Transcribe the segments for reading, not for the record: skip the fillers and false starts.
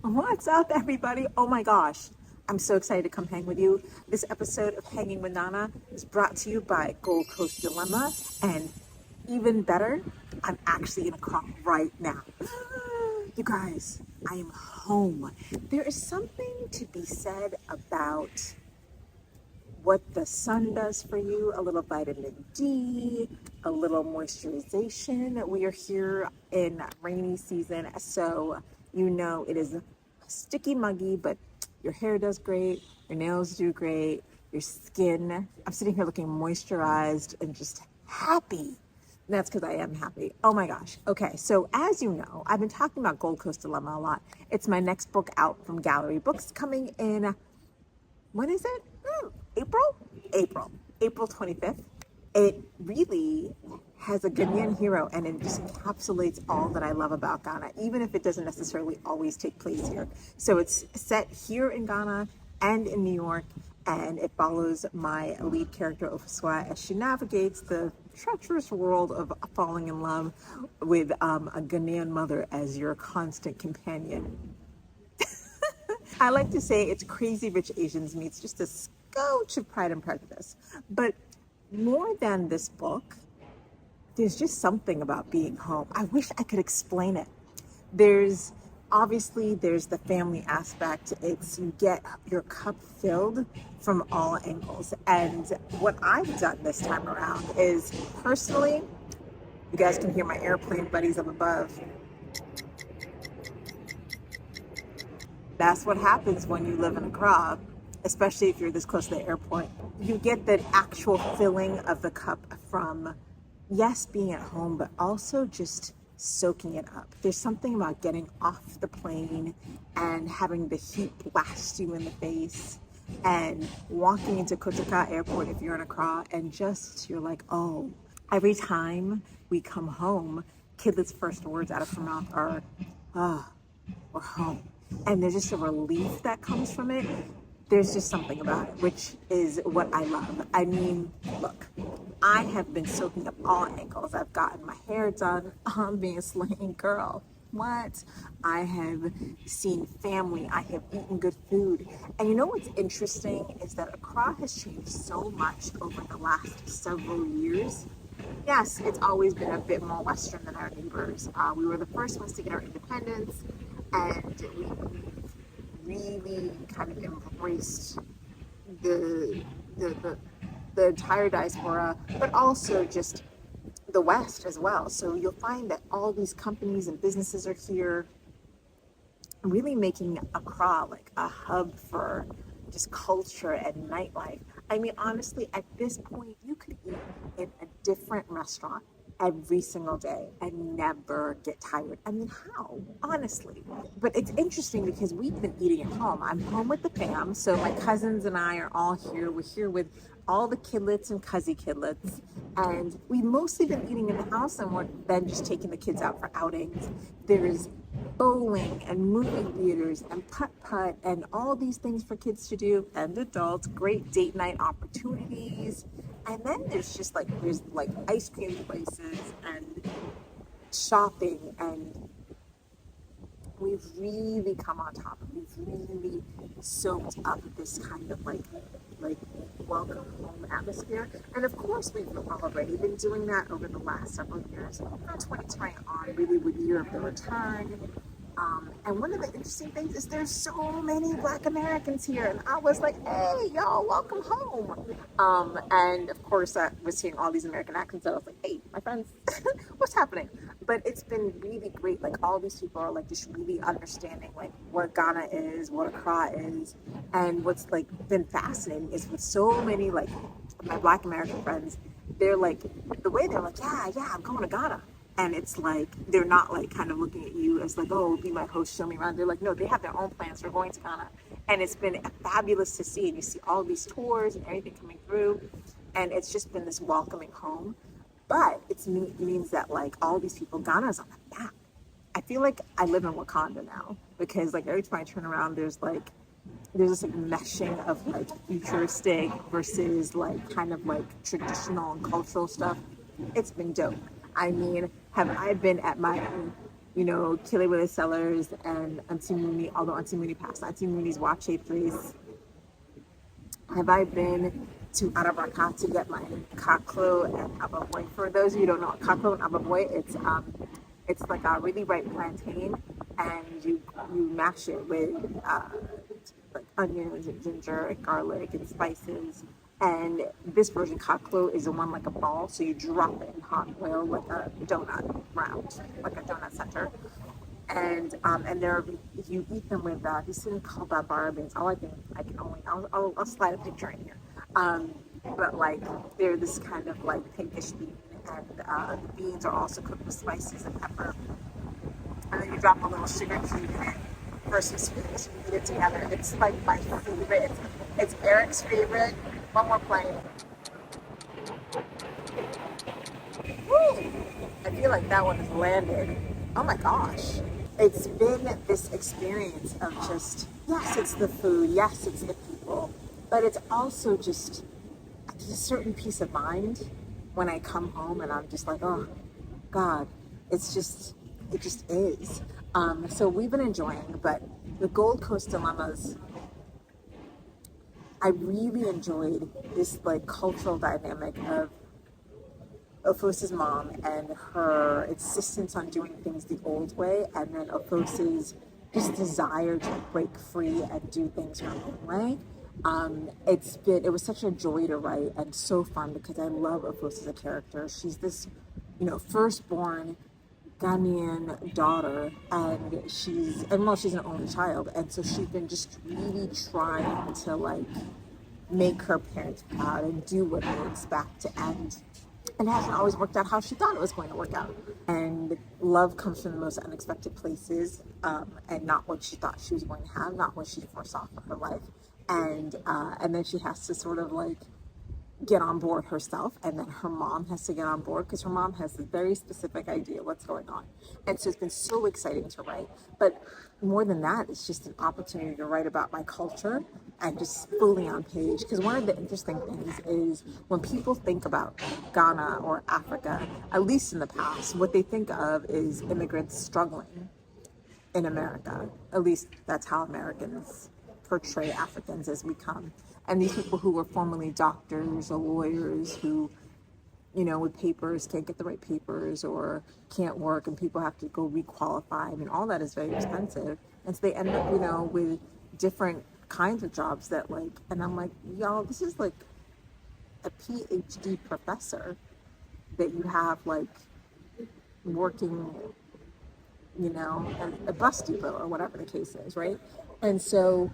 What's up, everybody? Oh my gosh, I'm so excited to come hang with you. This episode of Hanging with Nana is brought to you by Gold Coast Dilemma, and even better, I'm actually in a car right now. You guys, I am home. There is something to be said about what the sun does for you, a little vitamin D, a little moisturization. We are here in rainy season, so you know it is sticky muggy, but your hair does great, your nails do great, your skin. I'm sitting here looking moisturized and just happy. And that's because I am happy. Oh my gosh. Okay, so as you know, I've been talking about Gold Coast Dilemma a lot. It's my next book out from Gallery Books coming in, when is it? April? April 25th. It really has a Ghanaian hero and it just encapsulates all that I love about Ghana, even if it doesn't necessarily always take place here. So it's set here in Ghana and in New York, and it follows my lead character, Ofuswa, as she navigates the treacherous world of falling in love with a Ghanaian mother as your constant companion. I like to say it's Crazy Rich Asians meets just a scotch of Pride and Prejudice. But more than this book, there's just something about being home. I wish I could explain it. There's the family aspect. It's you get your cup filled from all angles. And what I've done this time around is personally, you guys can hear my airplane buddies up above. That's what happens when you live in Accra, especially if you're this close to the airport. You get the actual filling of the cup from, yes, being at home, but also just soaking it up. There's something about getting off the plane and having the heat blast you in the face and walking into Kotoka Airport if you're in Accra and just, you're like, oh, every time we come home, Kidlet's first words out of her mouth are, ah, we're home. And there's just a relief that comes from it. There's just something about it, which is what I love. I mean, look, I have been soaking up all angles. I've gotten my hair done. I'm being a slaying girl. What? I have seen family. I have eaten good food. And you know what's interesting is that Accra has changed so much over the last several years. Yes, it's always been a bit more Western than our neighbors. We were the first ones to get our independence, and we really kind of embraced the entire diaspora, but also just the West as well. So you'll find that all these companies and businesses are here, really making Accra like a hub for just culture and nightlife. I mean, honestly, at this point, you could eat in a different restaurant every single day and never get tired. I mean, how? Honestly. But it's interesting because we've been eating at home. I'm home with the fam, so my cousins and I are all here. We're here with all the kidlets and cuzzy kidlets, and we've mostly been eating in the house and we're then just taking the kids out for outings. There's bowling and movie theaters and putt-putt and all these things for kids to do and adults, great date night opportunities. And then there's ice cream places and shopping, and we've really come on top. We've really soaked up this kind of like welcome home atmosphere. And of course, we've already been doing that over the last several years. 2020 on really with Year of the Return. And one of the interesting things is there's so many Black Americans here. And I was like, hey, y'all, welcome home. And of course, I was hearing all these American accents. And I was like, hey, my friends, what's happening? But it's been really great. Like, all these people are like just really understanding like what Ghana is, what Accra is. And what's like been fascinating is with so many like my Black American friends, they're like, the way they're like, yeah, I'm going to Ghana. And it's like, they're not like kind of looking at you as like, oh, be my host, show me around. They're like, no, they have their own plans for going to Ghana. And it's been fabulous to see. And you see all these tours and everything coming through. And it's just been this welcoming home. But it means that like all these people, Ghana's on the map. I feel like I live in Wakanda now, because like every time I turn around, there's this like meshing of like futuristic versus like kind of like traditional and cultural stuff. It's been dope. I mean, have I been at my Kilewele Sellers and Auntie Mooney, although Auntie Mooney passed. Auntie Mooney's Wache place. Have I been to Arabaka to get my kaklo and ababoy? For those of you who don't know what kaklo and ababoy, it's like a really ripe plantain, and you mash it with like onions and ginger and garlic and spices. And this version kaklo is the one like a ball, so you drop it in hot oil like a donut round, like a donut center. And there you eat them with these things called babara beans. All I can only I'll slide a picture in here. But like they're this kind of like pinkish bean, and the beans are also cooked with spices and pepper. And then you drop a little sugar cube in it for some sweetness. You eat it together. It's like my favorite. It's Eric's favorite. One more plane. Woo! I feel like that one has landed. Oh my gosh. It's been this experience of just, yes, it's the food, yes, it's the people, but it's also just a certain peace of mind when I come home and I'm just like, oh God, it just is. So we've been enjoying, but the Gold Coast Dilemmas, I really enjoyed this like cultural dynamic of Ofose's mom and her insistence on doing things the old way, and then Ofose's just desire to break free and do things her own way. It was such a joy to write and so fun because I love Ofose as a character. She's this, firstborn Ghanaian daughter, and she's an only child, and so she's been just really trying to like make her parents proud and do what they expect, and it hasn't always worked out how she thought it was going to work out. And love comes from the most unexpected places, and not what she thought she was going to have, not what she foresaw for her life. And then she has to sort of like get on board herself, and then her mom has to get on board because her mom has a very specific idea what's going on. And so it's been so exciting to write. But more than that, it's just an opportunity to write about my culture and just fully on page. Because one of the interesting things is when people think about Ghana or Africa, at least in the past, what they think of is immigrants struggling in America. At least that's how Americans portray Africans as we come. And these people who were formerly doctors or lawyers who, with papers, can't get the right papers or can't work, and people have to go requalify. I mean, all that is very expensive. And so they end up, with different kinds of jobs that and I'm like, y'all, this is like a PhD professor that you have working, at a bus depot or whatever the case is, right? And so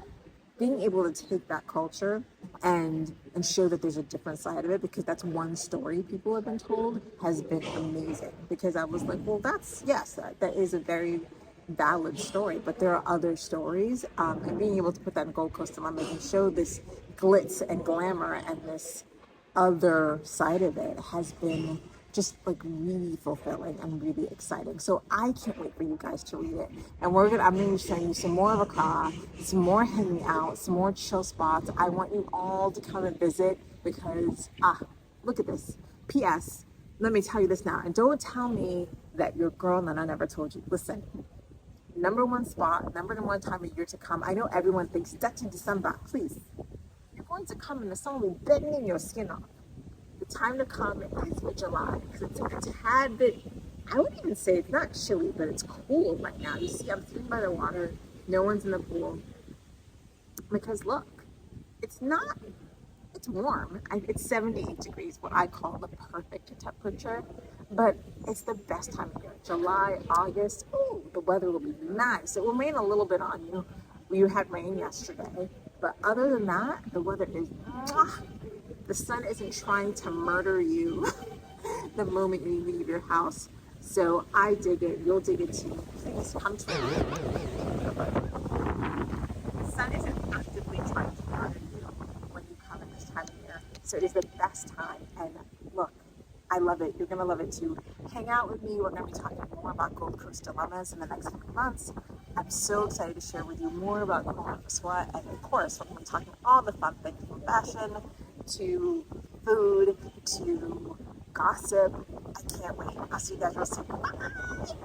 being able to take that culture and show that there's a different side of it, because that's one story people have been told, has been amazing. Because I was like, well, that is a very valid story, but there are other stories, and being able to put that in Gold Coast Dilemmas and show this glitz and glamour and this other side of it has been just really fulfilling and really exciting. So I can't wait for you guys to read it. And I'm gonna be showing you some more of Accra, some more hanging out, some more chill spots. I want you all to come and visit because look at this. P.S. Let me tell you this now, and don't tell me that your girl Nana never told you. Listen, number one spot, number one time of year to come. I know everyone thinks that's in December. Please, you're going to come in the sun, will be begging your skin off. The time to come is July, because it's a tad bit, I wouldn't even say it's not chilly, but it's cool right now. You see, I'm sitting by the water, no one's in the pool, because look, it's warm. It's 78 degrees, what I call the perfect temperature, but it's the best time of year. July, August, the weather will be nice. It will rain a little bit on you. We had rain yesterday, but other than that, the weather is the sun isn't trying to murder you the moment you leave your house. So I dig it. You'll dig it too. Please come to me. The sun isn't actively trying to murder you when you come at this time of year. So it is the best time. And look, I love it. You're going to love it too. Hang out with me. We're going to be talking more about Gold Coast Dilemmas in the next couple months. I'm so excited to share with you more about Kwame Afosua. And of course, we're going to be talking all the fun things from fashion to food to gossip. I can't wait. I'll see you guys real soon. Bye.